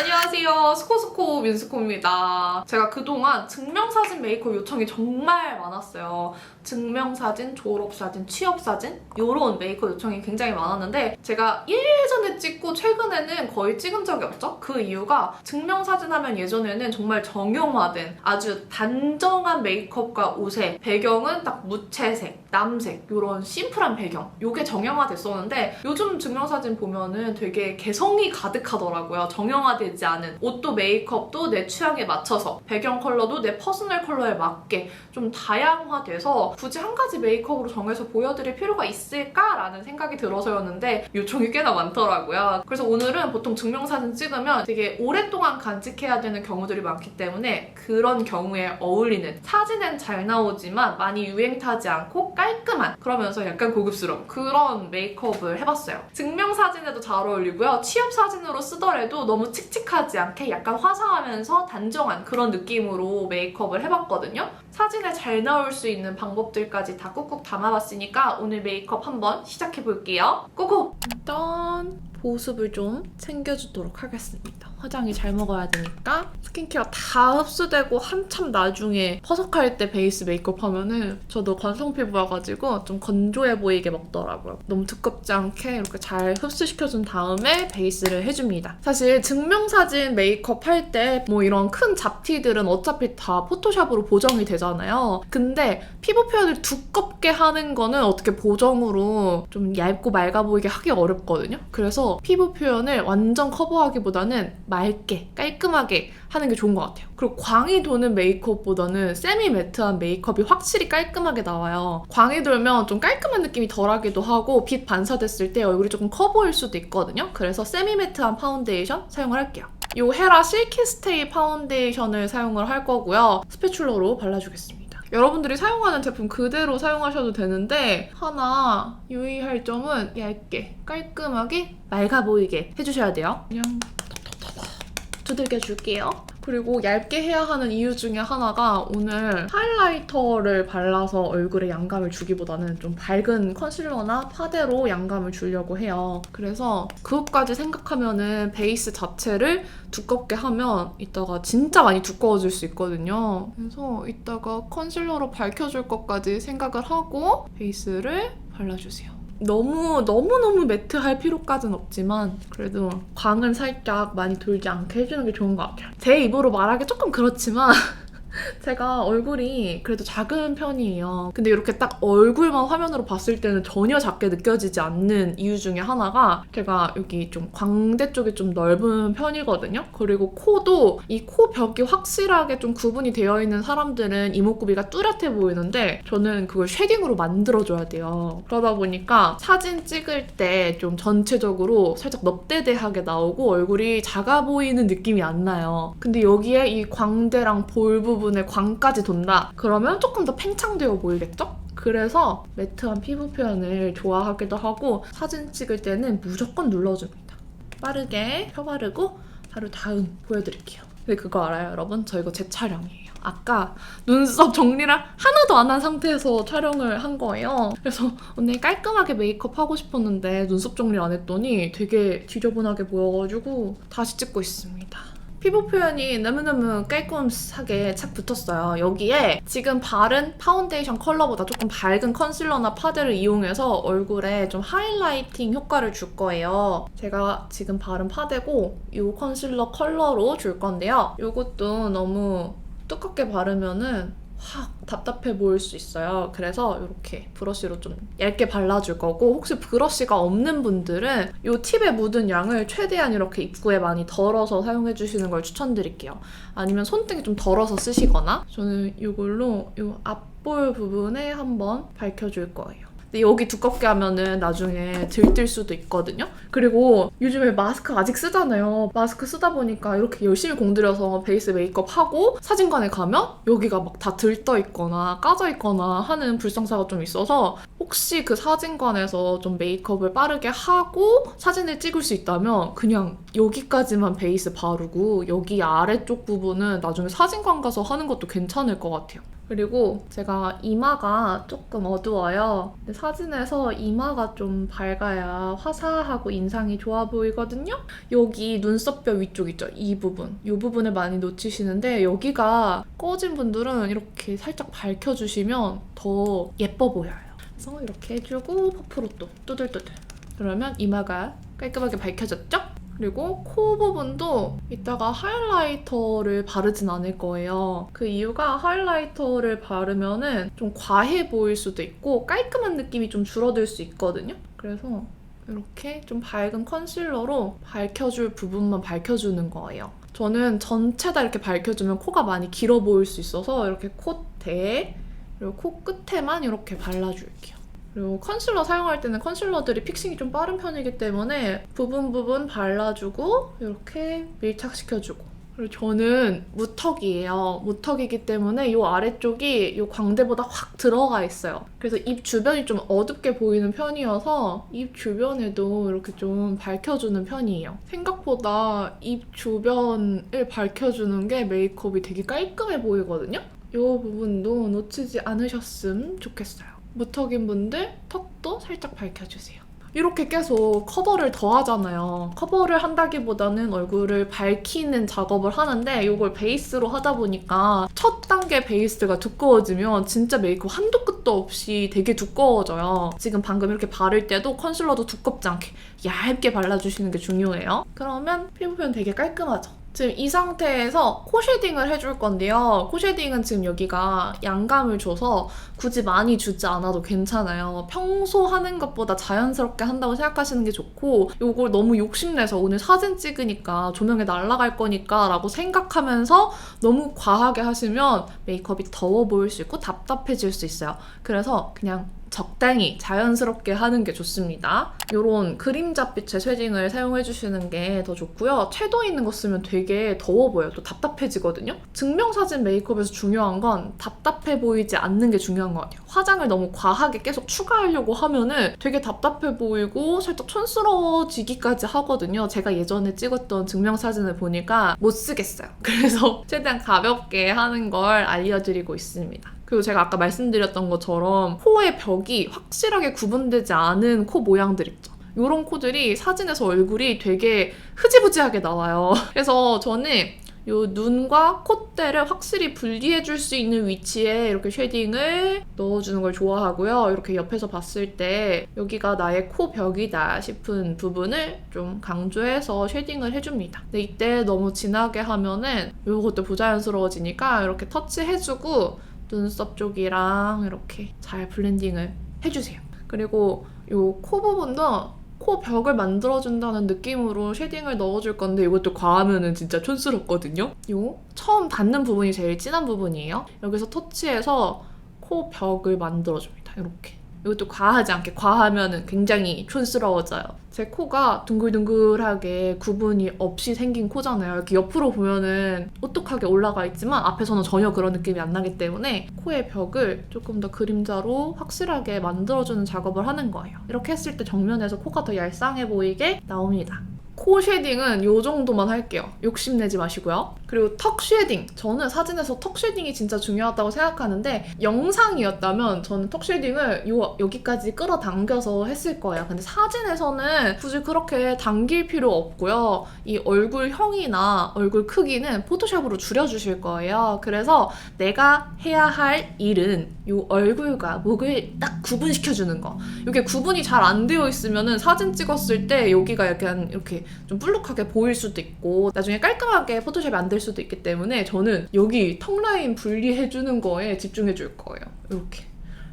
안녕하세요. 스코스코 민스코입니다. 제가 그동안 증명사진 메이크업 요청이 정말 많았어요. 증명사진, 졸업사진, 취업사진 이런 메이크업 요청이 굉장히 많았는데 제가 예전에 찍고 최근에는 거의 찍은 적이 없죠? 그 이유가 증명사진 하면 예전에는 정말 정형화된 아주 단정한 메이크업과 옷에 배경은 딱 무채색, 남색 이런 심플한 배경 이게 정형화됐었는데 요즘 증명사진 보면은 되게 개성이 가득하더라고요. 정형화되지 않은 옷도 메이크업도 내 취향에 맞춰서 배경 컬러도 내 퍼스널 컬러에 맞게 좀 다양화돼서 굳이 한 가지 메이크업으로 정해서 보여드릴 필요가 있을까라는 생각이 들어서였는데 요청이 꽤나 많더라고요. 그래서 오늘은 보통 증명사진 찍으면 되게 오랫동안 간직해야 되는 경우들이 많기 때문에 그런 경우에 어울리는 사진엔 잘 나오지만 많이 유행 타지 않고 깔끔한 그러면서 약간 고급스러운 그런 메이크업을 해봤어요. 증명사진에도 잘 어울리고요. 취업사진으로 쓰더라도 너무 칙칙하지 않게 약간 화사하면서 단정한 그런 느낌으로 메이크업을 해봤거든요. 사진에 잘 나올 수 있는 방법들까지 다 꾹꾹 담아봤으니까 오늘 메이크업 한번 시작해볼게요. 고고! 일단 보습을 좀 챙겨주도록 하겠습니다. 화장이 잘 먹어야 되니까 스킨케어 다 흡수되고 한참 나중에 퍼석할 때 베이스 메이크업 하면은 저도 건성 피부여가지고 좀 건조해 보이게 먹더라고요. 너무 두껍지 않게 이렇게 잘 흡수시켜준 다음에 베이스를 해줍니다. 사실 증명사진 메이크업 할 때 뭐 이런 큰 잡티들은 어차피 다 포토샵으로 보정이 되잖아요. 근데 피부 표현을 두껍게 하는 거는 어떻게 보정으로 좀 얇고 맑아 보이게 하기 어렵거든요. 그래서 피부 표현을 완전 커버하기보다는 맑게 깔끔하게 하는 게 좋은 것 같아요. 그리고 광이 도는 메이크업보다는 세미 매트한 메이크업이 확실히 깔끔하게 나와요. 광이 돌면 좀 깔끔한 느낌이 덜하기도 하고 빛 반사됐을 때 얼굴이 조금 커 보일 수도 있거든요. 그래서 세미 매트한 파운데이션 사용을 할게요. 이 헤라 실키 스테이 파운데이션을 사용을 할 거고요. 스패츌러로 발라주겠습니다. 여러분들이 사용하는 제품 그대로 사용하셔도 되는데 하나 유의할 점은 얇게 깔끔하게 맑아 보이게 해주셔야 돼요. 그냥 두들겨 줄게요. 그리고 얇게 해야 하는 이유 중에 하나가 오늘 하이라이터를 발라서 얼굴에 양감을 주기보다는 좀 밝은 컨실러나 파데로 양감을 주려고 해요. 그래서 그것까지 생각하면은 베이스 자체를 두껍게 하면 이따가 진짜 많이 두꺼워질 수 있거든요. 그래서 이따가 컨실러로 밝혀줄 것까지 생각을 하고 베이스를 발라주세요. 너무너무 매트할 필요까지는 없지만 그래도 광은 살짝 많이 돌지 않게 해주는 게 좋은 것 같아요. 제 입으로 말하기 조금 그렇지만 제가 얼굴이 그래도 작은 편이에요. 근데 이렇게 딱 얼굴만 화면으로 봤을 때는 전혀 작게 느껴지지 않는 이유 중에 하나가 제가 여기 좀 광대 쪽이 좀 넓은 편이거든요. 그리고 코도 이 코 벽이 확실하게 좀 구분이 되어 있는 사람들은 이목구비가 뚜렷해 보이는데 저는 그걸 쉐딩으로 만들어줘야 돼요. 그러다 보니까 사진 찍을 때 좀 전체적으로 살짝 넙대대하게 나오고 얼굴이 작아 보이는 느낌이 안 나요. 근데 여기에 이 광대랑 볼 부분에 광까지 돈다? 그러면 조금 더 팽창되어 보이겠죠? 그래서 매트한 피부 표현을 좋아하기도 하고 사진 찍을 때는 무조건 눌러줍니다. 빠르게 펴바르고 바로 다음 보여드릴게요. 근데 그거 알아요, 여러분? 저 이거 제 촬영이에요. 아까 눈썹 정리를 하나도 안 한 상태에서 촬영을 한 거예요. 그래서 오늘 깔끔하게 메이크업 하고 싶었는데 눈썹 정리를 안 했더니 되게 지저분하게 보여가지고 다시 찍고 있습니다. 피부 표현이 너무너무 깔끔하게 착 붙었어요. 여기에 지금 바른 파운데이션 컬러보다 조금 밝은 컨실러나 파데를 이용해서 얼굴에 좀 하이라이팅 효과를 줄 거예요. 제가 지금 바른 파데고 이 컨실러 컬러로 줄 건데요. 이것도 너무 두껍게 바르면은 확 답답해 보일 수 있어요. 그래서 이렇게 브러쉬로 좀 얇게 발라줄 거고 혹시 브러쉬가 없는 분들은 이 팁에 묻은 양을 최대한 이렇게 입구에 많이 덜어서 사용해주시는 걸 추천드릴게요. 아니면 손등이 좀 덜어서 쓰시거나 저는 이걸로 이 앞볼 부분에 한번 밝혀줄 거예요. 근데 여기 두껍게 하면은 나중에 들뜰 수도 있거든요. 그리고 요즘에 마스크 아직 쓰잖아요. 마스크 쓰다 보니까 이렇게 열심히 공들여서 베이스 메이크업 하고 사진관에 가면 여기가 막 다 들떠 있거나 까져 있거나 하는 불상사가 좀 있어서 혹시 그 사진관에서 좀 메이크업을 빠르게 하고 사진을 찍을 수 있다면 그냥 여기까지만 베이스 바르고 여기 아래쪽 부분은 나중에 사진관 가서 하는 것도 괜찮을 것 같아요. 그리고 제가 이마가 조금 어두워요. 근데 사진에서 이마가 좀 밝아야 화사하고 인상이 좋아 보이거든요? 여기 눈썹뼈 위쪽 있죠? 이 부분을 많이 놓치시는데 여기가 꺼진 분들은 이렇게 살짝 밝혀주시면 더 예뻐 보여요. 그래서 이렇게 해주고 퍼프로 또 뚜들뚜들. 그러면 이마가 깔끔하게 밝혀졌죠? 그리고 코 부분도 이따가 하이라이터를 바르진 않을 거예요. 그 이유가 하이라이터를 바르면은 좀 과해 보일 수도 있고 깔끔한 느낌이 좀 줄어들 수 있거든요. 그래서 이렇게 좀 밝은 컨실러로 밝혀줄 부분만 밝혀주는 거예요. 저는 전체 다 이렇게 밝혀주면 코가 많이 길어 보일 수 있어서 이렇게 콧대 그리고 코 끝에만 이렇게 발라줄게요. 그리고 컨실러 사용할 때는 컨실러들이 픽싱이 좀 빠른 편이기 때문에 부분 발라주고 이렇게 밀착시켜주고. 그리고 저는 무턱이에요. 무턱이기 때문에 이 아래쪽이 이 광대보다 확 들어가 있어요. 그래서 입 주변이 좀 어둡게 보이는 편이어서 입 주변에도 이렇게 좀 밝혀주는 편이에요. 생각보다 입 주변을 밝혀주는 게 메이크업이 되게 깔끔해 보이거든요. 이 부분도 놓치지 않으셨으면 좋겠어요. 무턱인 분들 턱도 살짝 밝혀주세요. 이렇게 계속 커버를 더 하잖아요. 커버를 한다기보다는 얼굴을 밝히는 작업을 하는데 이걸 베이스로 하다 보니까 첫 단계 베이스가 두꺼워지면 진짜 메이크업 한도 끝도 없이 되게 두꺼워져요. 지금 방금 이렇게 바를 때도 컨실러도 두껍지 않게 얇게 발라주시는 게 중요해요. 그러면 피부 표현 되게 깔끔하죠? 지금 이 상태에서 코 쉐딩을 해줄 건데요. 코 쉐딩은 지금 여기가 양감을 줘서 굳이 많이 주지 않아도 괜찮아요. 평소 하는 것보다 자연스럽게 한다고 생각하시는 게 좋고 이걸 너무 욕심내서 오늘 사진 찍으니까 조명에 날아갈 거니까 라고 생각하면서 너무 과하게 하시면 메이크업이 더워 보일 수 있고 답답해질 수 있어요. 그래서 그냥 적당히 자연스럽게 하는 게 좋습니다. 이런 그림자빛의 쉐딩을 사용해주시는 게 더 좋고요. 채도 있는 거 쓰면 되게 더워 보여요. 또 답답해지거든요. 증명사진 메이크업에서 중요한 건 답답해 보이지 않는 게 중요한 것 같아요. 화장을 너무 과하게 계속 추가하려고 하면은 되게 답답해 보이고 살짝 촌스러워지기까지 하거든요. 제가 예전에 찍었던 증명사진을 보니까 못 쓰겠어요. 그래서 최대한 가볍게 하는 걸 알려드리고 있습니다. 그리고 제가 아까 말씀드렸던 것처럼 코의 벽이 확실하게 구분되지 않은 코 모양들 있죠. 이런 코들이 사진에서 얼굴이 되게 흐지부지하게 나와요. 그래서 저는 이 눈과 콧대를 확실히 분리해줄 수 있는 위치에 이렇게 쉐딩을 넣어주는 걸 좋아하고요. 이렇게 옆에서 봤을 때 여기가 나의 코 벽이다 싶은 부분을 좀 강조해서 쉐딩을 해줍니다. 근데 이때 너무 진하게 하면은 이것도 부자연스러워지니까 이렇게 터치해주고 눈썹 쪽이랑 이렇게 잘 블렌딩을 해주세요. 그리고 이 코 부분도 코 벽을 만들어준다는 느낌으로 쉐딩을 넣어줄 건데 이것도 과하면은 진짜 촌스럽거든요. 요 처음 닿는 부분이 제일 진한 부분이에요. 여기서 터치해서 코 벽을 만들어줍니다. 이렇게. 이것도 과하지 않게, 과하면은 굉장히 촌스러워져요. 제 코가 둥글둥글하게 구분이 없이 생긴 코잖아요. 이렇게 옆으로 보면은 오똑하게 올라가 있지만 앞에서는 전혀 그런 느낌이 안 나기 때문에 코의 벽을 조금 더 그림자로 확실하게 만들어주는 작업을 하는 거예요. 이렇게 했을 때 정면에서 코가 더 얄쌍해 보이게 나옵니다. 코 쉐딩은 이 정도만 할게요. 욕심내지 마시고요. 그리고 턱 쉐딩. 저는 사진에서 턱 쉐딩이 진짜 중요하다고 생각하는데 영상이었다면 저는 턱 쉐딩을 여기까지 끌어당겨서 했을 거예요. 근데 사진에서는 굳이 그렇게 당길 필요 없고요. 이 얼굴형이나 얼굴 크기는 포토샵으로 줄여주실 거예요. 그래서 내가 해야 할 일은 이 얼굴과 목을 딱 구분시켜주는 거. 이게 구분이 잘 안 되어 있으면은 사진 찍었을 때 여기가 약간 이렇게 좀 불룩하게 보일 수도 있고 나중에 깔끔하게 포토샵이 안 될 수도 있기 때문에 저는 여기 턱 라인 분리해주는 거에 집중해 줄 거예요. 이렇게.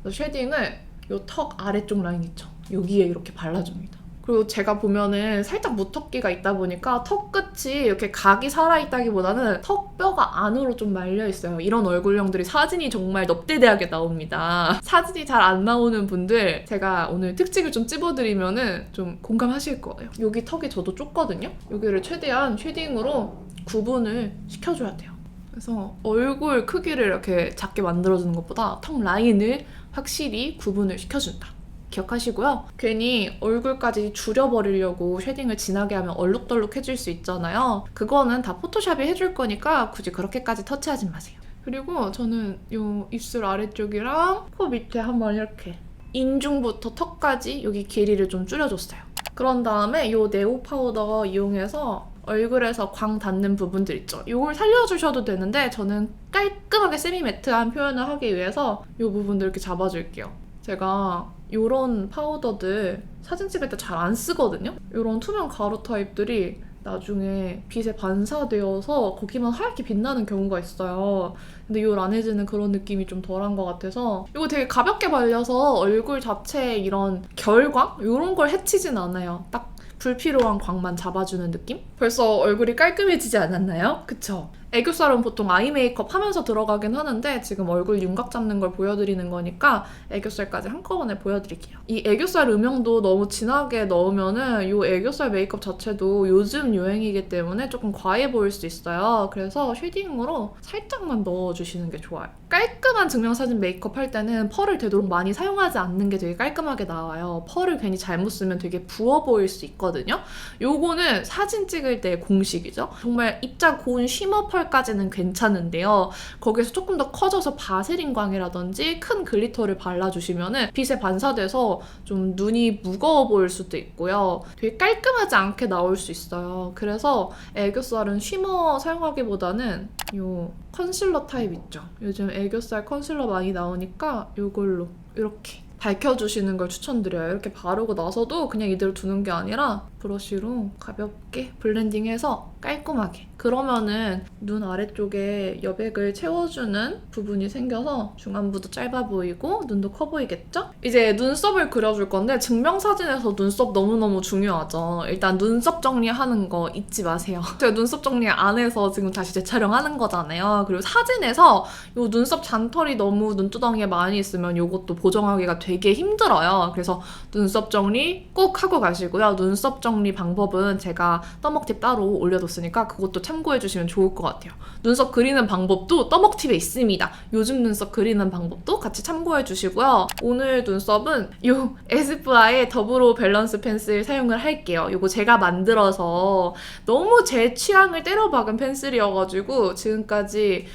그래서 쉐딩을 이 턱 아래쪽 라인 있죠? 여기에 이렇게 발라줍니다. 그리고 제가 보면은 살짝 무턱기가 있다 보니까 턱 끝이 이렇게 각이 살아있다기보다는 턱뼈가 안으로 좀 말려있어요. 이런 얼굴형들이 사진이 정말 넙대대하게 나옵니다. 사진이 잘 안 나오는 분들 제가 오늘 특징을 좀 찝어드리면은 좀 공감하실 거예요. 여기 턱이 저도 좁거든요? 여기를 최대한 쉐딩으로 구분을 시켜줘야 돼요. 그래서 얼굴 크기를 이렇게 작게 만들어주는 것보다 턱 라인을 확실히 구분을 시켜준다. 기억하시고요. 괜히 얼굴까지 줄여버리려고 쉐딩을 진하게 하면 얼룩덜룩해질 수 있잖아요. 그거는 다 포토샵이 해줄 거니까 굳이 그렇게까지 터치하지 마세요. 그리고 저는 요 입술 아래쪽이랑 코 밑에 한번 이렇게 인중부터 턱까지 여기 길이를 좀 줄여줬어요. 그런 다음에 요 네오 파우더 이용해서 얼굴에서 광 닿는 부분들 있죠. 이걸 살려주셔도 되는데 저는 깔끔하게 세미 매트한 표현을 하기 위해서 이 부분들 이렇게 잡아줄게요. 제가 이런 파우더들 사진 찍을 때 잘 안 쓰거든요. 이런 투명 가루 타입들이 나중에 빛에 반사되어서 거기만 하얗게 빛나는 경우가 있어요. 근데 이 라네즈는 그런 느낌이 좀 덜한 것 같아서 이거 되게 가볍게 발려서 얼굴 자체에 이런 결광? 이런 걸 해치진 않아요. 딱 불필요한 광만 잡아주는 느낌? 벌써 얼굴이 깔끔해지지 않았나요? 그쵸? 애교살은 보통 아이 메이크업 하면서 들어가긴 하는데 지금 얼굴 윤곽 잡는 걸 보여드리는 거니까 애교살까지 한꺼번에 보여드릴게요. 이 애교살 음영도 너무 진하게 넣으면은 이 애교살 메이크업 자체도 요즘 유행이기 때문에 조금 과해 보일 수 있어요. 그래서 쉐딩으로 살짝만 넣어주시는 게 좋아요. 깔끔한 증명사진 메이크업 할 때는 펄을 되도록 많이 사용하지 않는 게 되게 깔끔하게 나와요. 펄을 괜히 잘못 쓰면 되게 부어 보일 수 있거든요. 요거는 사진 찍을 때 공식이죠. 정말 입자 고운 쉬머 펄까지는 괜찮은데요. 거기서 조금 더 커져서 바세린 광이라든지 큰 글리터를 발라주시면 빛에 반사돼서 좀 눈이 무거워 보일 수도 있고요. 되게 깔끔하지 않게 나올 수 있어요. 그래서 애교살은 쉬머 사용하기보다는 요 컨실러 타입 있죠. 요즘 애교살 컨실러 많이 나오니까 이걸로 이렇게 밝혀주시는 걸 추천드려요. 이렇게 바르고 나서도 그냥 이대로 두는 게 아니라 브러쉬로 가볍게 블렌딩해서 깔끔하게. 그러면은 눈 아래쪽에 여백을 채워주는 부분이 생겨서 중안부도 짧아 보이고 눈도 커 보이겠죠? 이제 눈썹을 그려줄 건데 증명사진에서 눈썹 너무너무 중요하죠. 일단 눈썹 정리하는 거 잊지 마세요. 제가 눈썹 정리 안 해서 지금 다시 재촬영하는 거잖아요. 그리고 사진에서 이 눈썹 잔털이 너무 눈두덩이에 많이 있으면 이것도 보정하기가 되게 힘들어요. 그래서 눈썹 정리 꼭 하고 가시고요. 눈썹 정리 방법은 제가 떠먹팁 따로 올려뒀으니까 그것도 참고해주시면 좋을 것 같아요. 눈썹 그리는 방법도 떠먹팁에 있습니다. 요즘 눈썹 그리는 방법도 같이 참고해주시고요. 오늘 눈썹은 이 에스쁘아의 더블로 밸런스 펜슬 사용을 할게요. 이거 제가 만들어서 너무 제 취향을 때려박은 펜슬이어가지고 지금까지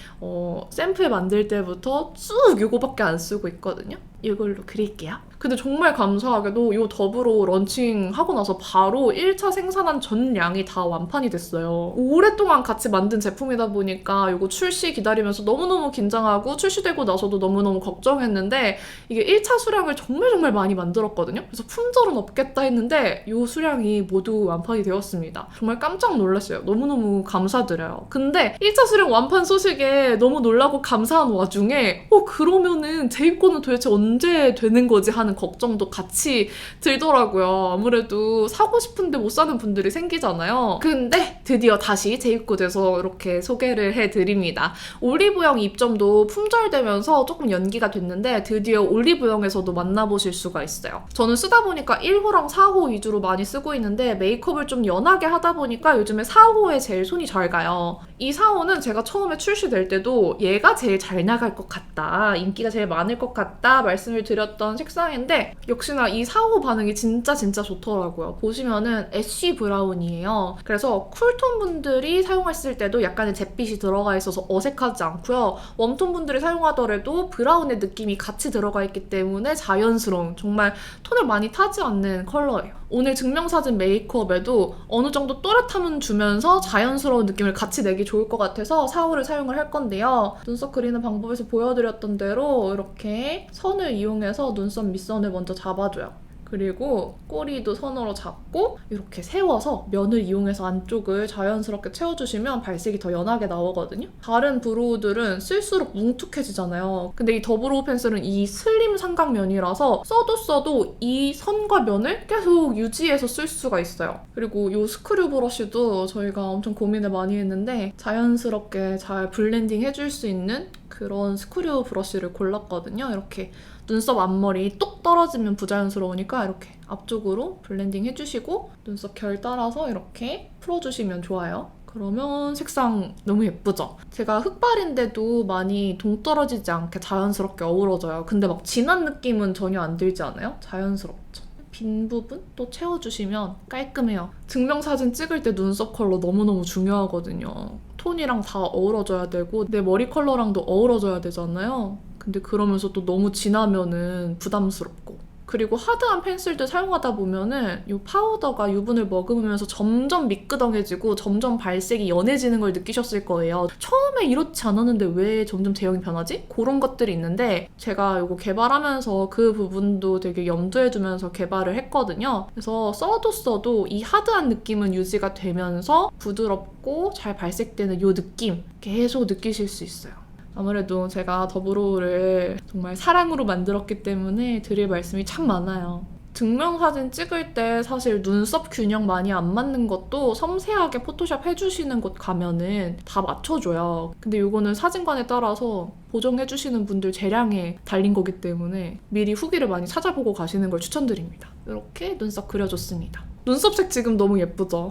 샘플 만들 때부터 쭉 이거밖에 안 쓰고 있거든요. 이걸로 그릴게요. 근데 정말 감사하게도 이 더브로 런칭하고 나서 바로 1차 생산한 전량이 다 완판이 됐어요. 오랫동안 같이 만든 제품이다 보니까 이거 출시 기다리면서 너무너무 긴장하고 출시되고 나서도 너무너무 걱정했는데 이게 1차 수량을 정말 많이 만들었거든요. 그래서 품절은 없겠다 했는데 이 수량이 모두 완판이 되었습니다. 정말 깜짝 놀랐어요. 너무너무 감사드려요. 근데 1차 수량 완판 소식에 너무 놀라고 감사한 와중에 그러면은 제 입고는 도대체 언제 되는 거지 하는 걱정도 같이 들더라고요. 아무래도 사고 싶은데 못 사는 분들이 생기잖아요. 근데 드디어 다시 재입고돼서 이렇게 소개를 해드립니다. 올리브영 입점도 품절되면서 조금 연기가 됐는데 드디어 올리브영에서도 만나보실 수가 있어요. 저는 쓰다 보니까 1호랑 4호 위주로 많이 쓰고 있는데 메이크업을 좀 연하게 하다 보니까 요즘에 4호에 제일 손이 잘 가요. 이 4호는 제가 처음에 출시될 때도 얘가 제일 잘 나갈 것 같다, 인기가 제일 많을 것 같다 말씀을 드렸던 색상인데 역시나 이 4호 반응이 진짜 좋더라고요. 보시면은 애쉬 브라운이에요. 그래서 쿨톤 분들이 사용했을 때도 약간의 잿빛이 들어가 있어서 어색하지 않고요. 웜톤 분들이 사용하더라도 브라운의 느낌이 같이 들어가 있기 때문에 자연스러운, 정말 톤을 많이 타지 않는 컬러예요. 오늘 증명사진 메이크업에도 어느 정도 또렷함은 주면서 자연스러운 느낌을 같이 내기 좋을 것 같아서 4호를 사용을 할 건데요. 눈썹 그리는 방법에서 보여드렸던 대로 이렇게 선을 이용해서 눈썹 밑선을 먼저 잡아줘요. 그리고 꼬리도 선으로 잡고 이렇게 세워서 면을 이용해서 안쪽을 자연스럽게 채워주시면 발색이 더 연하게 나오거든요. 다른 브로우들은 쓸수록 뭉툭해지잖아요. 근데 이 더블로우 펜슬은 이 슬림 삼각면이라서 써도 이 선과 면을 계속 유지해서 쓸 수가 있어요. 그리고 이 스크류 브러쉬도 저희가 엄청 고민을 많이 했는데 자연스럽게 잘 블렌딩 해줄 수 있는 그런 스크류 브러쉬를 골랐거든요. 이렇게 눈썹 앞머리 똑 떨어지면 부자연스러우니까 이렇게 앞쪽으로 블렌딩 해주시고 눈썹 결 따라서 이렇게 풀어주시면 좋아요. 그러면 색상 너무 예쁘죠? 제가 흑발인데도 많이 동떨어지지 않게 자연스럽게 어우러져요. 근데 막 진한 느낌은 전혀 안 들지 않아요? 자연스럽죠? 빈 부분 또 채워주시면 깔끔해요. 증명사진 찍을 때 눈썹 컬러 너무너무 중요하거든요. 톤이랑 다 어우러져야 되고 내 머리 컬러랑도 어우러져야 되잖아요. 근데 그러면서 또 너무 진하면은 부담스럽고, 그리고 하드한 펜슬들 사용하다 보면은 이 파우더가 유분을 머금으면서 점점 미끄덩해지고 점점 발색이 연해지는 걸 느끼셨을 거예요. 처음에 이렇지 않았는데 왜 점점 제형이 변하지? 그런 것들이 있는데 제가 이거 개발하면서 그 부분도 되게 염두에 두면서 개발을 했거든요. 그래서 써도 이 하드한 느낌은 유지가 되면서 부드럽고 잘 발색되는 이 느낌 계속 느끼실 수 있어요. 아무래도 제가 더브로우를 정말 사랑으로 만들었기 때문에 드릴 말씀이 참 많아요. 증명사진 찍을 때 사실 눈썹 균형 많이 안 맞는 것도 섬세하게 포토샵 해주시는 곳 가면은 다 맞춰줘요. 근데 이거는 사진관에 따라서 보정해주시는 분들 재량에 달린 거기 때문에 미리 후기를 많이 찾아보고 가시는 걸 추천드립니다. 이렇게 눈썹 그려줬습니다. 눈썹색 지금 너무 예쁘죠?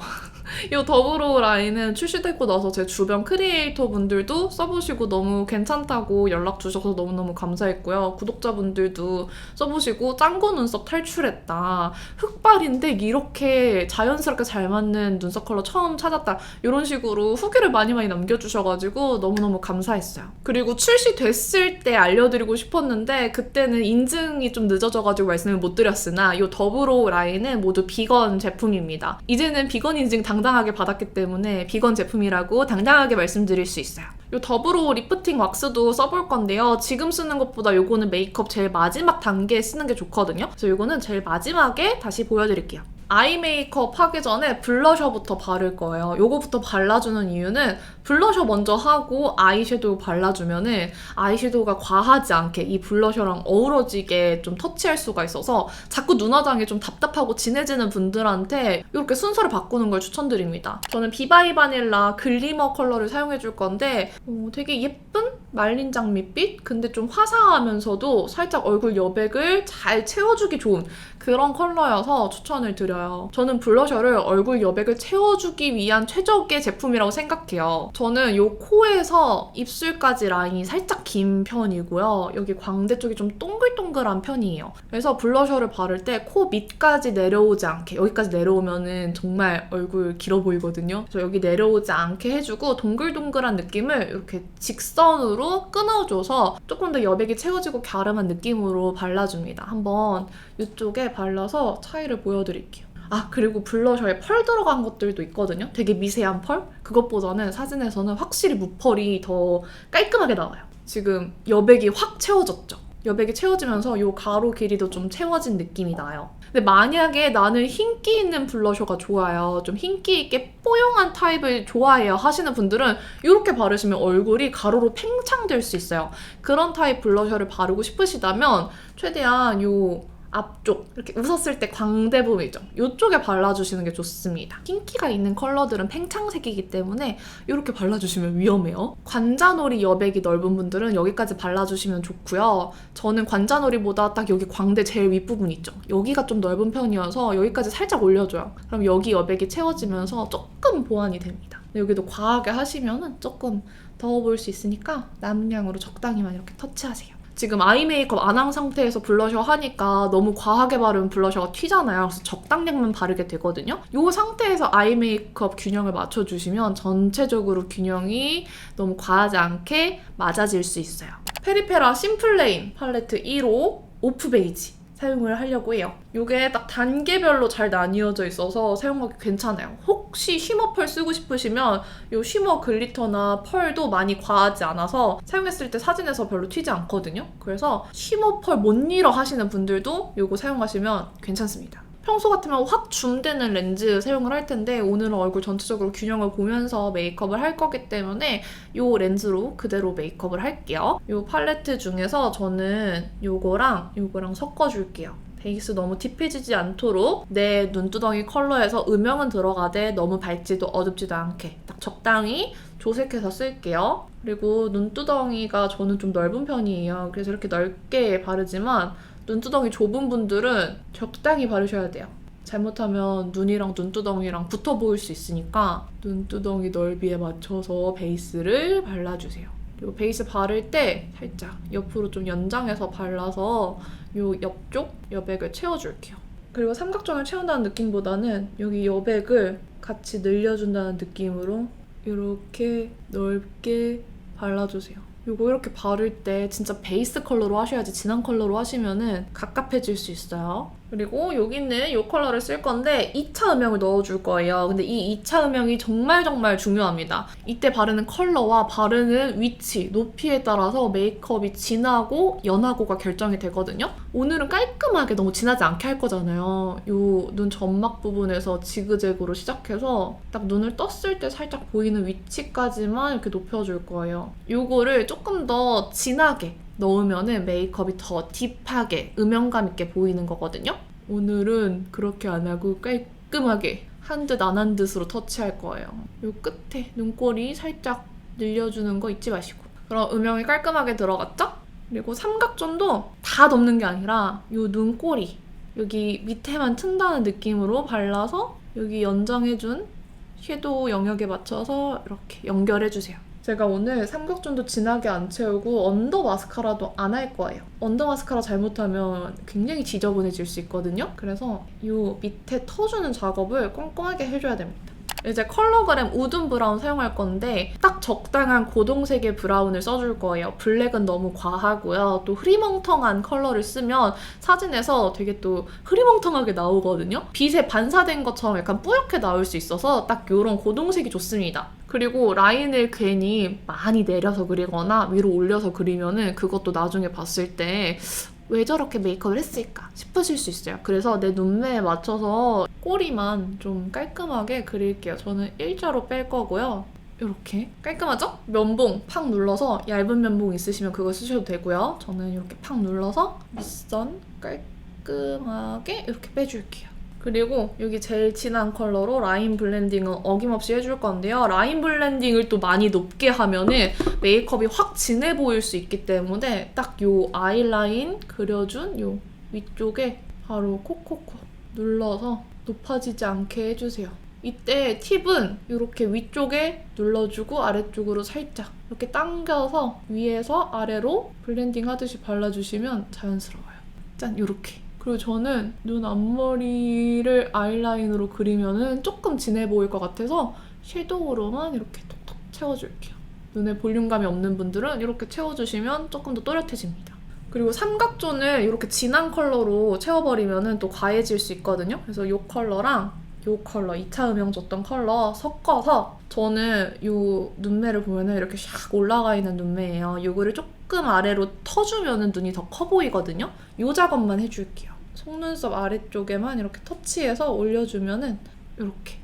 이 더브로우 라인은 출시되고 나서 제 주변 크리에이터 분들도 써보시고 너무 괜찮다고 연락 주셔서 너무너무 감사했고요. 구독자분들도 써보시고 짱구 눈썹 탈출했다. 흑발인데 이렇게 자연스럽게 잘 맞는 눈썹 컬러 처음 찾았다. 이런 식으로 후기를 많이 남겨주셔가지고 너무너무 감사했어요. 그리고 출시됐을 때 알려드리고 싶었는데 그때는 인증이 좀 늦어져가지고 말씀을 못 드렸으나 이 더브로우 라인은 모두 비건 제품입니다. 이제는 비건 인증 당당하게 받았기 때문에 비건 제품이라고 당당하게 말씀드릴 수 있어요. 이 더브로우 리프팅 왁스도 써볼 건데요. 지금 쓰는 것보다 이거는 메이크업 제일 마지막 단계에 쓰는 게 좋거든요. 그래서 이거는 제일 마지막에 다시 보여드릴게요. 아이 메이크업 하기 전에 블러셔부터 바를 거예요. 요거부터 발라주는 이유는 블러셔 먼저 하고 아이섀도우 발라주면은 아이섀도우가 과하지 않게 이 블러셔랑 어우러지게 좀 터치할 수가 있어서 자꾸 눈화장이 좀 답답하고 진해지는 분들한테 이렇게 순서를 바꾸는 걸 추천드립니다. 저는 비바이 바닐라 글리머 컬러를 사용해줄 건데 되게 예쁜 말린 장밋빛? 근데 좀 화사하면서도 살짝 얼굴 여백을 잘 채워주기 좋은 그런 컬러여서 추천을 드려요. 저는 블러셔를 얼굴 여백을 채워주기 위한 최적의 제품이라고 생각해요. 저는 이 코에서 입술까지 라인이 살짝 긴 편이고요. 여기 광대 쪽이 좀 동글동글한 편이에요. 그래서 블러셔를 바를 때 코 밑까지 내려오지 않게, 여기까지 내려오면은 정말 얼굴 길어 보이거든요. 그래서 여기 내려오지 않게 해주고 동글동글한 느낌을 이렇게 직선으로 끊어줘서 조금 더 여백이 채워지고 갸름한 느낌으로 발라줍니다. 한번 이쪽에 발라서 차이를 보여드릴게요. 아, 그리고 블러셔에 펄 들어간 것들도 있거든요. 되게 미세한 펄? 그것보다는 사진에서는 확실히 무펄이 더 깔끔하게 나와요. 지금 여백이 확 채워졌죠? 여백이 채워지면서 이 가로 길이도 좀 채워진 느낌이 나요. 근데 만약에 나는 흰기 있는 블러셔가 좋아요. 좀 흰기 있게 뽀용한 타입을 좋아해요 하시는 분들은 이렇게 바르시면 얼굴이 가로로 팽창될 수 있어요. 그런 타입 블러셔를 바르고 싶으시다면 최대한 이 앞쪽, 이렇게 웃었을 때 광대 부분이죠. 이쪽에 발라주시는 게 좋습니다. 흰기가 있는 컬러들은 팽창색이기 때문에 이렇게 발라주시면 위험해요. 관자놀이 여백이 넓은 분들은 여기까지 발라주시면 좋고요. 저는 관자놀이보다 딱 여기 광대 제일 윗부분 있죠. 여기가 좀 넓은 편이어서 여기까지 살짝 올려줘요. 그럼 여기 여백이 채워지면서 조금 보완이 됩니다. 여기도 과하게 하시면 조금 더워 보일 수 있으니까 남은 양으로 적당히만 이렇게 터치하세요. 지금 아이 메이크업 안 한 상태에서 블러셔 하니까 너무 과하게 바르면 블러셔가 튀잖아요. 그래서 적당량만 바르게 되거든요. 이 상태에서 아이 메이크업 균형을 맞춰주시면 전체적으로 균형이 너무 과하지 않게 맞아질 수 있어요. 페리페라 심플레인 팔레트 1호 오프 베이지 사용을 하려고 해요. 이게 딱 단계별로 잘 나뉘어져 있어서 사용하기 괜찮아요. 혹시 쉬머 펄 쓰고 싶으시면 이 쉬머 글리터나 펄도 많이 과하지 않아서 사용했을 때 사진에서 별로 튀지 않거든요. 그래서 쉬머 펄 못 잃어 하시는 분들도 이거 사용하시면 괜찮습니다. 평소 같으면 확 줌되는 렌즈 사용을 할 텐데 오늘은 얼굴 전체적으로 균형을 보면서 메이크업을 할 거기 때문에 이 렌즈로 그대로 메이크업을 할게요. 이 팔레트 중에서 저는 이거랑 섞어줄게요. 베이스 너무 딥해지지 않도록 내 눈두덩이 컬러에서 음영은 들어가되 너무 밝지도 어둡지도 않게 딱 적당히 조색해서 쓸게요. 그리고 눈두덩이가 저는 좀 넓은 편이에요. 그래서 이렇게 넓게 바르지만 눈두덩이 좁은 분들은 적당히 바르셔야 돼요. 잘못하면 눈이랑 눈두덩이랑 붙어 보일 수 있으니까 눈두덩이 넓이에 맞춰서 베이스를 발라주세요. 그리고 베이스 바를 때 살짝 옆으로 좀 연장해서 발라서 이 옆쪽 여백을 채워줄게요. 그리고 삼각존을 채운다는 느낌보다는 여기 여백을 같이 늘려준다는 느낌으로 이렇게 넓게 발라주세요. 이거 이렇게 바를 때 진짜 베이스 컬러로 하셔야지 진한 컬러로 하시면은 갑갑해질 수 있어요. 그리고 여기는 이 컬러를 쓸 건데 2차 음영을 넣어줄 거예요. 근데 이 2차 음영이 정말 중요합니다. 이때 바르는 컬러와 바르는 위치, 높이에 따라서 메이크업이 진하고 연하고가 결정이 되거든요. 오늘은 깔끔하게 너무 진하지 않게 할 거잖아요. 이 눈 점막 부분에서 지그재그로 시작해서 딱 눈을 떴을 때 살짝 보이는 위치까지만 이렇게 높여줄 거예요. 이거를 조금 더 진하게 넣으면은 메이크업이 더 딥하게 음영감 있게 보이는 거거든요. 오늘은 그렇게 안 하고 깔끔하게 한 듯 안 한 듯으로 터치할 거예요. 요 끝에 눈꼬리 살짝 늘려주는 거 잊지 마시고. 그럼 음영이 깔끔하게 들어갔죠? 그리고 삼각존도 다 덮는 게 아니라 요 눈꼬리 여기 밑에만 튼다는 느낌으로 발라서 여기 연장해준 섀도우 영역에 맞춰서 이렇게 연결해주세요. 제가 오늘 삼각존도 진하게 안 채우고 언더 마스카라도 안 할 거예요. 언더 마스카라 잘못하면 굉장히 지저분해질 수 있거든요. 그래서 이 밑에 터주는 작업을 꼼꼼하게 해줘야 됩니다. 이제 컬러그램 우든 브라운 사용할 건데 딱 적당한 고동색의 브라운을 써줄 거예요. 블랙은 너무 과하고요. 또 흐리멍텅한 컬러를 쓰면 사진에서 되게 또 흐리멍텅하게 나오거든요. 빛에 반사된 것처럼 약간 뿌옇게 나올 수 있어서 딱 이런 고동색이 좋습니다. 그리고 라인을 괜히 많이 내려서 그리거나 위로 올려서 그리면은 그것도 나중에 봤을 때 왜 저렇게 메이크업을 했을까 싶으실 수 있어요. 그래서 내 눈매에 맞춰서 꼬리만 좀 깔끔하게 그릴게요. 저는 일자로 뺄 거고요. 이렇게 깔끔하죠? 면봉 팍 눌러서 얇은 면봉 있으시면 그거 쓰셔도 되고요. 저는 이렇게 팍 눌러서 밑선 깔끔하게 이렇게 빼줄게요. 그리고 여기 제일 진한 컬러로 라인 블렌딩은 어김없이 해줄 건데요. 라인 블렌딩을 또 많이 높게 하면은 메이크업이 확 진해 보일 수 있기 때문에 딱 요 아이라인 그려준 요 위쪽에 바로 콕콕콕 눌러서 높아지지 않게 해주세요. 이때 팁은 이렇게 위쪽에 눌러주고 아래쪽으로 살짝 이렇게 당겨서 위에서 아래로 블렌딩 하듯이 발라주시면 자연스러워요. 짠! 이렇게. 그리고 저는 눈 앞머리를 아이라인으로 그리면은 조금 진해 보일 것 같아서 섀도우로만 이렇게 톡톡 채워줄게요. 눈에 볼륨감이 없는 분들은 이렇게 채워주시면 조금 더 또렷해집니다. 그리고 삼각존을 이렇게 진한 컬러로 채워버리면은 또 과해질 수 있거든요. 그래서 이 컬러랑 이 컬러, 2차 음영 줬던 컬러 섞어서 저는 이 눈매를 보면은 이렇게 샥 올라가 있는 눈매예요. 이거를 조금 아래로 터주면은 눈이 더 커 보이거든요. 이 작업만 해줄게요. 속눈썹 아래쪽에만 이렇게 터치해서 올려주면은 이렇게.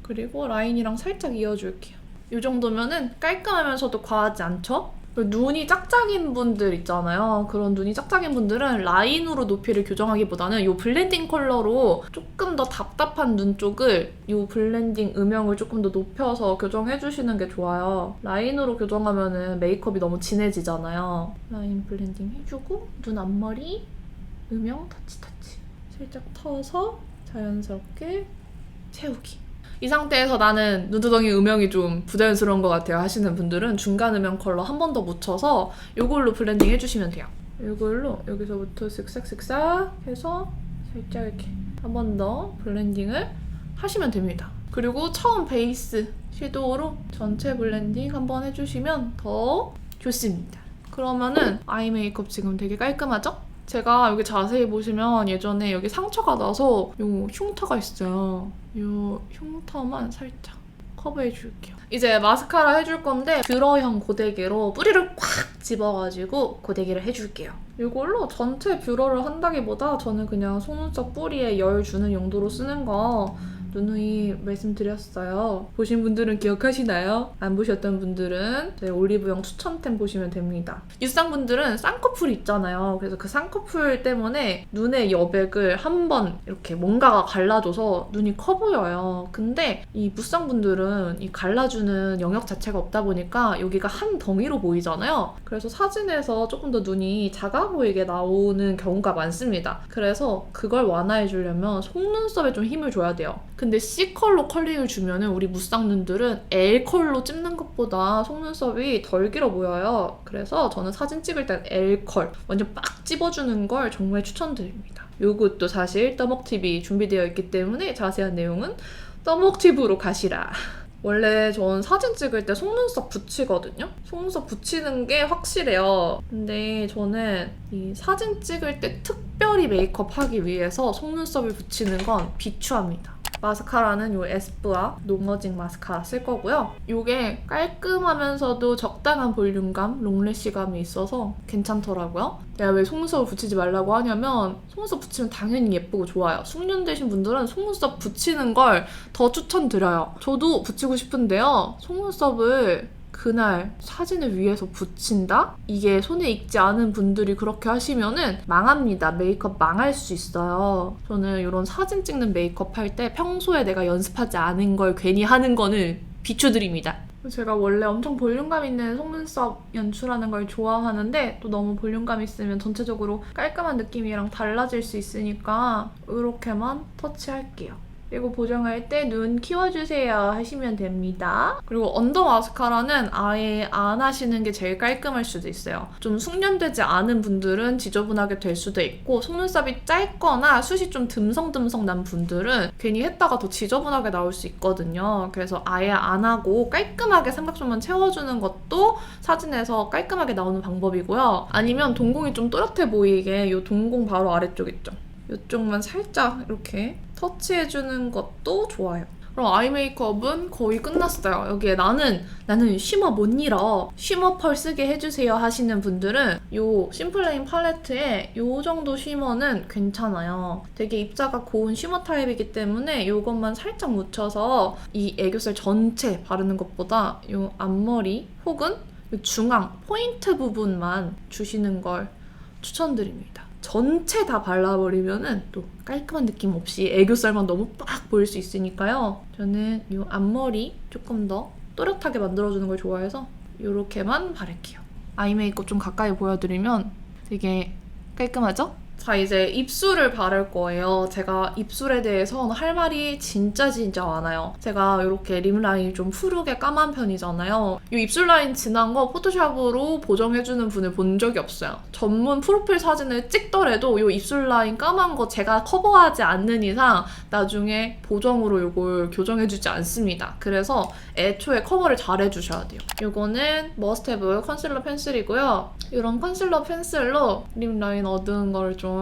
그리고 라인이랑 살짝 이어줄게요. 이 정도면은 깔끔하면서도 과하지 않죠? 눈이 짝짝인 분들 있잖아요. 그런 눈이 짝짝인 분들은 라인으로 높이를 교정하기보다는 이 블렌딩 컬러로 조금 더 답답한 눈 쪽을 이 블렌딩 음영을 조금 더 높여서 교정해주시는 게 좋아요. 라인으로 교정하면 메이크업이 너무 진해지잖아요. 라인 블렌딩 해주고 눈 앞머리 음영 터치 살짝 터서 자연스럽게 채우기. 이 상태에서 나는 눈두덩이 음영이 좀 부자연스러운 것 같아요 하시는 분들은 중간 음영 컬러 한 번 더 묻혀서 이걸로 블렌딩 해주시면 돼요. 이걸로 여기서부터 쓱싹쓱싹 해서 살짝 이렇게 한 번 더 블렌딩을 하시면 됩니다. 그리고 처음 베이스 섀도우로 전체 블렌딩 한 번 해주시면 더 좋습니다. 그러면은 아이 메이크업 지금 되게 깔끔하죠? 제가 여기 자세히 보시면 예전에 여기 상처가 나서 요 흉터가 있어요. 요 흉터만 살짝 커버해줄게요. 이제 마스카라 해줄 건데 뷰러형 고데기로 뿌리를 꽉 집어가지고 고데기를 해줄게요. 이걸로 전체 뷰러를 한다기보다 저는 그냥 속눈썹 뿌리에 열 주는 용도로 쓰는 거 누누이 말씀드렸어요. 보신 분들은 기억하시나요? 안 보셨던 분들은 제 올리브영 추천템 보시면 됩니다. 유쌍분들은 쌍꺼풀 있잖아요. 그래서 그 쌍꺼풀 때문에 눈의 여백을 한번 이렇게 뭔가가 갈라줘서 눈이 커 보여요. 근데 이 무쌍분들은 이 갈라주는 영역 자체가 없다 보니까 여기가 한 덩이로 보이잖아요. 그래서 사진에서 조금 더 눈이 작아 보이게 나오는 경우가 많습니다. 그래서 그걸 완화해주려면 속눈썹에 좀 힘을 줘야 돼요. 근데 C컬로 컬링을 주면은 우리 무쌍눈들은 L컬로 찝는 것보다 속눈썹이 덜 길어 보여요. 그래서 저는 사진 찍을 땐 L컬 완전 빡 찝어주는 걸 정말 추천드립니다. 요것도 사실 떠먹팁이 준비되어 있기 때문에 자세한 내용은 떠먹팁으로 가시라. 원래 전 사진 찍을 때 속눈썹 붙이거든요? 속눈썹 붙이는 게 확실해요. 근데 저는 이 사진 찍을 때 특별히 메이크업 하기 위해서 속눈썹을 붙이는 건 비추합니다. 마스카라는 요 에스쁘아 농어징 마스카라 쓸 거고요. 요게 깔끔하면서도 적당한 볼륨감, 롱래쉬감이 있어서 괜찮더라고요. 내가 왜 속눈썹을 붙이지 말라고 하냐면 속눈썹 붙이면 당연히 예쁘고 좋아요. 숙련되신 분들은 속눈썹 붙이는 걸 더 추천드려요. 저도 붙이고 싶은데요. 속눈썹을 그날 사진을 위해서 붙인다? 이게 손에 익지 않은 분들이 그렇게 하시면은 망합니다. 메이크업 망할 수 있어요. 저는 이런 사진 찍는 메이크업 할 때 평소에 내가 연습하지 않은 걸 괜히 하는 거는 비추드립니다. 제가 원래 엄청 볼륨감 있는 속눈썹 연출하는 걸 좋아하는데 또 너무 볼륨감 있으면 전체적으로 깔끔한 느낌이랑 달라질 수 있으니까 이렇게만 터치할게요. 그리고 보정할 때 눈 키워주세요 하시면 됩니다. 그리고 언더 마스카라는 아예 안 하시는 게 제일 깔끔할 수도 있어요. 좀 숙련되지 않은 분들은 지저분하게 될 수도 있고 속눈썹이 짧거나 숱이 좀 듬성듬성 난 분들은 괜히 했다가 더 지저분하게 나올 수 있거든요. 그래서 아예 안 하고 깔끔하게 삼각존만 채워주는 것도 사진에서 깔끔하게 나오는 방법이고요. 아니면 동공이 좀 또렷해 보이게 이 동공 바로 아래쪽 있죠? 이쪽만 살짝 이렇게 터치해주는 것도 좋아요. 그럼 아이 메이크업은 거의 끝났어요. 여기에 나는 쉬머 못 잃어. 쉬머 펄 쓰게 해주세요 하시는 분들은 이 심플레인 팔레트에 이 정도 쉬머는 괜찮아요. 되게 입자가 고운 쉬머 타입이기 때문에 이것만 살짝 묻혀서 이 애교살 전체 바르는 것보다 이 앞머리 혹은 이 중앙 포인트 부분만 주시는 걸 추천드립니다. 전체 다 발라버리면은 또 깔끔한 느낌 없이 애교살만 너무 빡 보일 수 있으니까요. 저는 이 앞머리 조금 더 또렷하게 만들어주는 걸 좋아해서 이렇게만 바를게요. 아이 메이크업 좀 가까이 보여드리면 되게 깔끔하죠? 자, 이제 입술을 바를 거예요. 제가 입술에 대해서 할 말이 진짜 많아요. 제가 이렇게 립 라인이 좀 푸르게 까만 편이잖아요. 이 입술 라인 진한 거 포토샵으로 보정해주는 분을 본 적이 없어요. 전문 프로필 사진을 찍더라도 이 입술 라인 까만 거 제가 커버하지 않는 이상 나중에 보정으로 이걸 교정해주지 않습니다. 그래서 애초에 커버를 잘 해주셔야 돼요. 이거는 머스트헤브 컨실러 펜슬이고요. 이런 컨실러 펜슬로 립 라인 어두운 걸 좀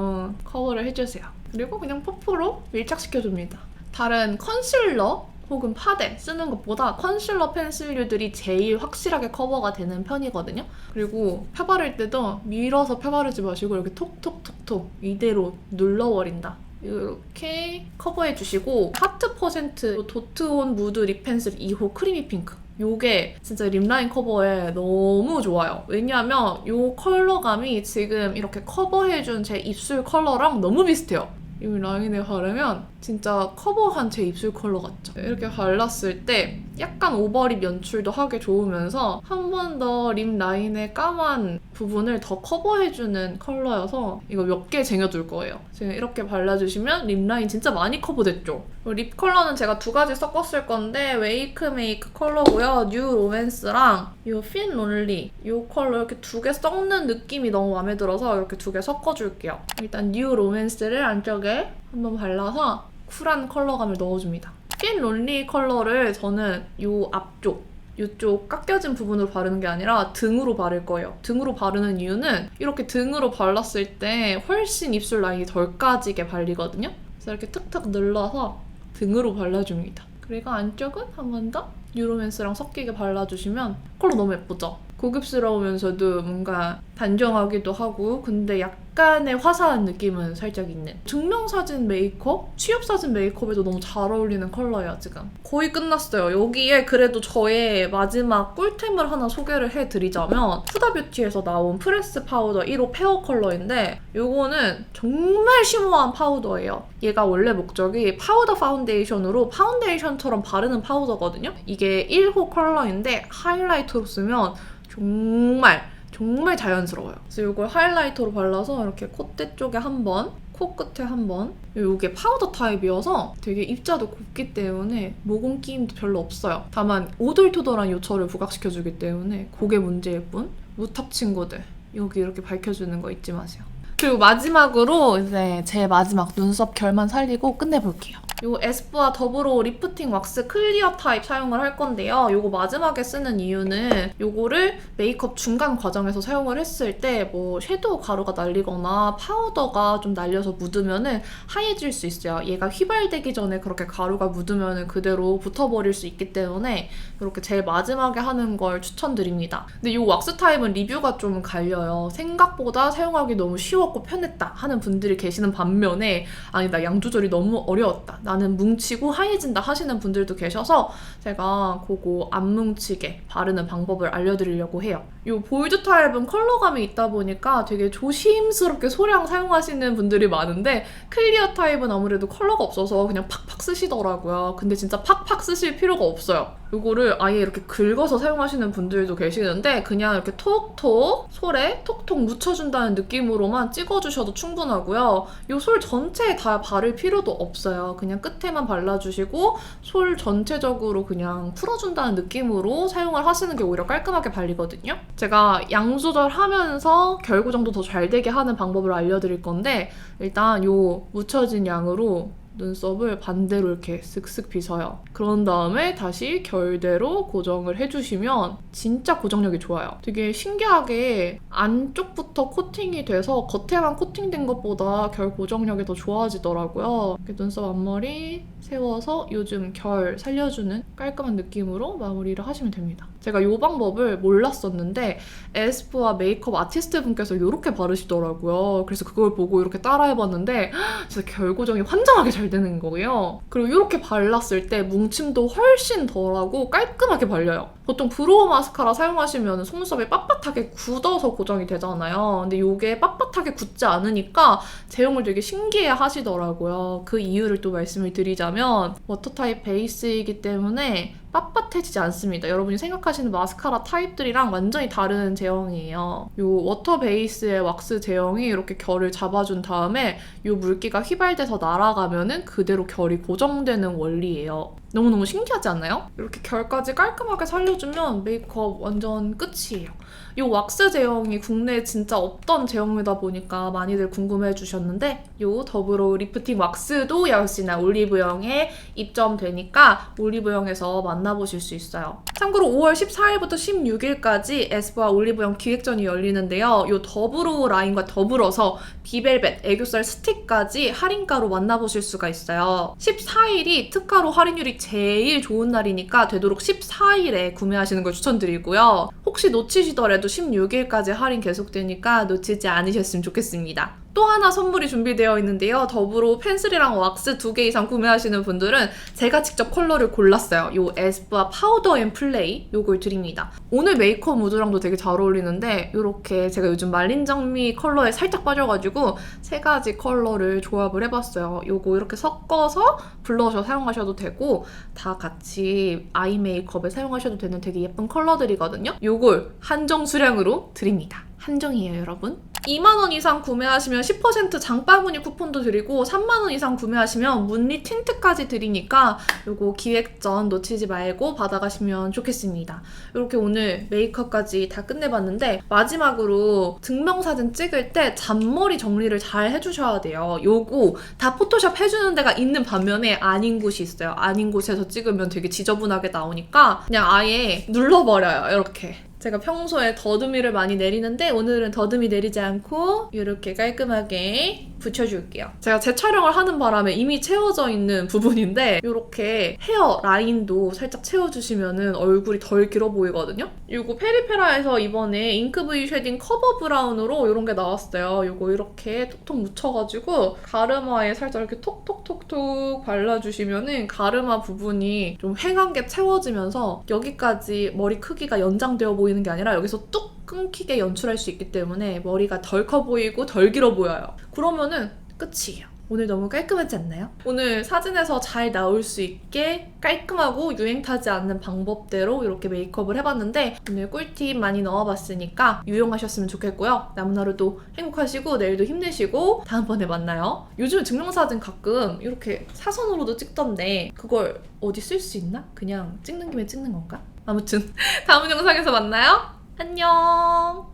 커버를 해주세요. 그리고 그냥 퍼프로 밀착시켜줍니다. 다른 컨실러 혹은 파데 쓰는 것보다 컨실러 펜슬류들이 제일 확실하게 커버가 되는 편이거든요. 그리고 펴 바를 때도 밀어서 펴 바르지 마시고 이렇게 톡톡톡톡 이대로 눌러버린다. 이렇게 커버해주시고 하트 퍼센트 도트온 무드 립 펜슬 2호 크리미 핑크. 요게 진짜 립라인 커버에 너무 좋아요. 왜냐하면 요 컬러감이 지금 이렇게 커버해준 제 입술 컬러랑 너무 비슷해요. 이 라인에 바르면 진짜 커버한 제 입술 컬러 같죠? 이렇게 발랐을 때 약간 오버립 연출도 하기 좋으면서 한 번 더 립 라인의 까만 부분을 더 커버해주는 컬러여서 이거 몇 개 쟁여둘 거예요. 지금 이렇게 발라주시면 립 라인 진짜 많이 커버됐죠? 립 컬러는 제가 두 가지 섞었을 건데 웨이크 메이크 컬러고요. 뉴 로맨스랑 이 핀 론리 이 컬러 이렇게 두 개 섞는 느낌이 너무 마음에 들어서 이렇게 두 개 섞어줄게요. 일단 뉴 로맨스를 안쪽에 한번 발라서 쿨한 컬러감을 넣어줍니다. 핀 론리 컬러를 저는 이 앞쪽 이쪽 깎여진 부분으로 바르는 게 아니라 등으로 바를 거예요. 등으로 바르는 이유는 이렇게 등으로 발랐을 때 훨씬 입술 라인이 덜 까지게 발리거든요. 그래서 이렇게 툭툭 눌러서 등으로 발라줍니다. 그리고 안쪽은 한 번 더 뉴로맨스랑 섞이게 발라주시면 컬러 너무 예쁘죠? 고급스러우면서도 뭔가 단정하기도 하고 근데 약간의 화사한 느낌은 살짝 있는 증명사진 메이크업? 취업사진 메이크업에도 너무 잘 어울리는 컬러예요 지금. 거의 끝났어요. 여기에 그래도 저의 마지막 꿀템을 하나 소개를 해드리자면 후다뷰티에서 나온 프레스 파우더 1호 페어 컬러인데 이거는 정말 쉬머한 파우더예요. 얘가 원래 목적이 파우더 파운데이션으로 파운데이션처럼 바르는 파우더거든요. 이게 1호 컬러인데 하이라이터로 쓰면 정말 자연스러워요. 그래서 이걸 하이라이터로 발라서 이렇게 콧대 쪽에 한 번, 코끝에 한 번. 이게 파우더 타입이어서 되게 입자도 곱기 때문에 모공 끼임도 별로 없어요. 다만 오돌토돌한 요철을 부각시켜주기 때문에 그게 문제일 뿐. 무탑 친구들 여기 이렇게 밝혀주는 거 잊지 마세요. 그리고 마지막으로 이제 제 마지막 눈썹 결만 살리고 끝내볼게요. 요 에스쁘아 더블로 리프팅 왁스 클리어 타입 사용을 할 건데요. 요거 마지막에 쓰는 이유는 요거를 메이크업 중간 과정에서 사용을 했을 때 뭐 섀도우 가루가 날리거나 파우더가 좀 날려서 묻으면은 하얘질 수 있어요. 얘가 휘발되기 전에 그렇게 가루가 묻으면은 그대로 붙어버릴 수 있기 때문에 이렇게 제일 마지막에 하는 걸 추천드립니다. 근데 요 왁스 타입은 리뷰가 좀 갈려요. 생각보다 사용하기 너무 쉬웠고 편했다 하는 분들이 계시는 반면에 아니 나 양 조절이 너무 어려웠다. 나는 뭉치고 하얘진다 하시는 분들도 계셔서 제가 그거 안 뭉치게 바르는 방법을 알려드리려고 해요. 이 보이드 타입은 컬러감이 있다 보니까 되게 조심스럽게 소량 사용하시는 분들이 많은데 클리어 타입은 아무래도 컬러가 없어서 그냥 팍팍 쓰시더라고요. 근데 진짜 팍팍 쓰실 필요가 없어요. 이거를 아예 이렇게 긁어서 사용하시는 분들도 계시는데 그냥 이렇게 톡톡 솔에 톡톡 묻혀준다는 느낌으로만 찍어주셔도 충분하고요. 이 솔 전체에 다 바를 필요도 없어요. 그냥 끝에만 발라주시고 솔 전체적으로 그냥 풀어준다는 느낌으로 사용을 하시는 게 오히려 깔끔하게 발리거든요. 제가 양 조절하면서 결 고정도 더 잘 되게 하는 방법을 알려드릴 건데 일단 이 묻혀진 양으로 눈썹을 반대로 이렇게 쓱쓱 빗어요. 그런 다음에 다시 결대로 고정을 해주시면 진짜 고정력이 좋아요. 되게 신기하게 안쪽부터 코팅이 돼서 겉에만 코팅된 것보다 결 고정력이 더 좋아지더라고요. 이렇게 눈썹 앞머리 세워서 요즘 결 살려주는 깔끔한 느낌으로 마무리를 하시면 됩니다. 제가 이 방법을 몰랐었는데 에스쁘아 메이크업 아티스트 분께서 이렇게 바르시더라고요. 그래서 그걸 보고 이렇게 따라해봤는데 진짜 결 고정이 환장하게 잘 되는 거예요. 그리고 이렇게 발랐을 때 뭉침도 훨씬 덜하고 깔끔하게 발려요. 보통 브로우 마스카라 사용하시면 속눈썹이 빳빳하게 굳어서 고정이 되잖아요. 근데 이게 빳빳하게 굳지 않으니까 제형을 되게 신기해 하시더라고요. 그 이유를 또 말씀을 드리자면 워터 타입 베이스이기 때문에 빳빳해지지 않습니다. 여러분이 생각하시는 마스카라 타입들이랑 완전히 다른 제형이에요. 이 워터 베이스의 왁스 제형이 이렇게 결을 잡아준 다음에 이 물기가 휘발돼서 날아가면은 그대로 결이 고정되는 원리예요. 너무너무 신기하지 않나요? 이렇게 결까지 깔끔하게 살려주면 메이크업 완전 끝이에요. 이 왁스 제형이 국내에 진짜 없던 제형이다 보니까 많이들 궁금해 주셨는데 이 더블로 리프팅 왁스도 역시나 올리브영에 입점되니까 올리브영에서 만나보실 수 있어요. 참고로 5월 14일부터 16일까지 에스쁘아 올리브영 기획전이 열리는데요. 이 더블로 라인과 더불어서 비벨벳, 애교살 스틱까지 할인가로 만나보실 수가 있어요. 14일이 특가로 할인율이 제일 좋은 날이니까 되도록 14일에 구매하시는 걸 추천드리고요. 혹시 놓치시더라도 16일까지 할인 계속되니까 놓치지 않으셨으면 좋겠습니다. 또 하나 선물이 준비되어 있는데요. 더불어 펜슬이랑 왁스 2개 이상 구매하시는 분들은 제가 직접 컬러를 골랐어요. 이 에스쁘아 파우더 앤 플레이 이걸 드립니다. 오늘 메이크업 무드랑도 되게 잘 어울리는데 이렇게 제가 요즘 말린 장미 컬러에 살짝 빠져가지고 3가지 컬러를 조합을 해봤어요. 이거 이렇게 섞어서 블러셔 사용하셔도 되고 다 같이 아이 메이크업에 사용하셔도 되는 되게 예쁜 컬러들이거든요. 이걸 한정 수량으로 드립니다. 한정이에요, 여러분. 2만원 이상 구매하시면 10% 장바구니 쿠폰도 드리고 3만원 이상 구매하시면 문리 틴트까지 드리니까 요거 기획전 놓치지 말고 받아가시면 좋겠습니다. 이렇게 오늘 메이크업까지 다 끝내봤는데 마지막으로 증명사진 찍을 때 잔머리 정리를 잘 해주셔야 돼요. 요거 다 포토샵 해주는 데가 있는 반면에 아닌 곳이 있어요. 아닌 곳에서 찍으면 되게 지저분하게 나오니까 그냥 아예 눌러버려요, 이렇게. 제가 평소에 더듬이를 많이 내리는데 오늘은 더듬이 내리지 않고 이렇게 깔끔하게 붙여줄게요. 제가 재촬영을 하는 바람에 이미 채워져 있는 부분인데 이렇게 헤어 라인도 살짝 채워주시면 얼굴이 덜 길어 보이거든요. 이거 페리페라에서 이번에 잉크 브이 쉐딩 커버 브라운으로 이런 게 나왔어요. 이거 이렇게 톡톡 묻혀가지고 가르마에 살짝 이렇게 톡톡톡톡 발라주시면 가르마 부분이 좀 휑한 게 채워지면서 여기까지 머리 크기가 연장되어 보이는 게 아니라 여기서 뚝 끊기게 연출할 수 있기 때문에 머리가 덜 커 보이고 덜 길어 보여요. 그러면은 끝이에요. 오늘 너무 깔끔하지 않나요? 오늘 사진에서 잘 나올 수 있게 깔끔하고 유행 타지 않는 방법대로 이렇게 메이크업을 해봤는데 오늘 꿀팁 많이 넣어봤으니까 유용하셨으면 좋겠고요. 남은 하루도 행복하시고 내일도 힘내시고 다음번에 만나요. 요즘에 증명사진 가끔 이렇게 사선으로도 찍던데 그걸 어디 쓸 수 있나? 그냥 찍는 김에 찍는 건가? 아무튼 다음 영상에서 만나요. 안녕.